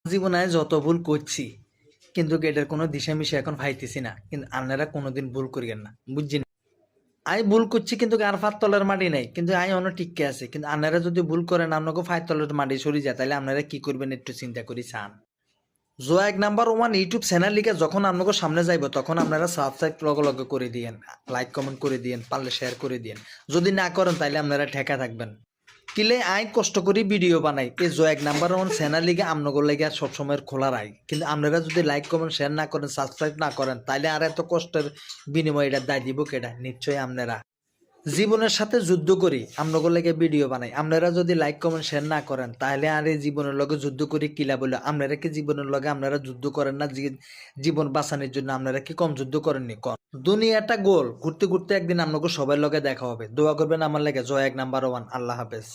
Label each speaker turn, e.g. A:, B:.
A: জীবনে যত ভুল করছি কিন্তু এটার কোনো দিশা মিশে এখন পাইতেছি না, কিন্তু আপনারা কোনোদিন ভুল করিয়েন না, বুঝছেন? আই ভুল করছি কিন্তু আর ফার তলের মাটি নাই, কিন্তু আই অন্য টিকে আছে, কিন্তু আপনারা যদি ভুল করেন আপনাকে ফাইভ তলের মাটি সরি যায়, তাহলে আপনারা কি করবেন একটু চিন্তা করি চান। Joag number one YouTube channel লিখে যখন আপনাকে সামনে যাইব তখন আপনারা সাবস্ক্রাইব লগে লগে করে দিয়েন, লাইক কমেন্ট করে দিয়েন, পারলে শেয়ার করে দিয়েন। যদি না করেন তাহলে আপনারা ঠেকা থাকবেন। কিলে আই কষ্ট করি ভিডিও বানাই এই জোয়াক নাম্বার ওয়ান চ্যানেল লিগে আপনাকে লেগে সবসময় খোলা রাই, কিন্তু আপনারা যদি লাইক কমেন্ট শেয়ার না করেন, সাবস্ক্রাইব না করেন, তাহলে আর এত কষ্টের বিনিময়ে এটা দায় দিব কেটা? নিশ্চয়ই আপনারা। জীবনের সাথে যুদ্ধ করি আপনাকে লেগে ভিডিও বানাই, আপনারা যদি লাইক কমেন্ট শেয়ার না করেন তাহলে আর এই জীবনের লগে যুদ্ধ করি কিলা বলে? আপনারা কি জীবনের লগে আপনারা যুদ্ধ করেন না? জীবন বাঁচানোর জন্য আপনারা কি কম যুদ্ধ করেননি? কম। দুনিয়াটা গোল, ঘুরতে ঘুরতে একদিন আপনাকে সবার লগে দেখা হবে। দোয়া করবেন আমার লেগে। জয় এক নাম্বার ওয়ান। আল্লাহ হাফেজ।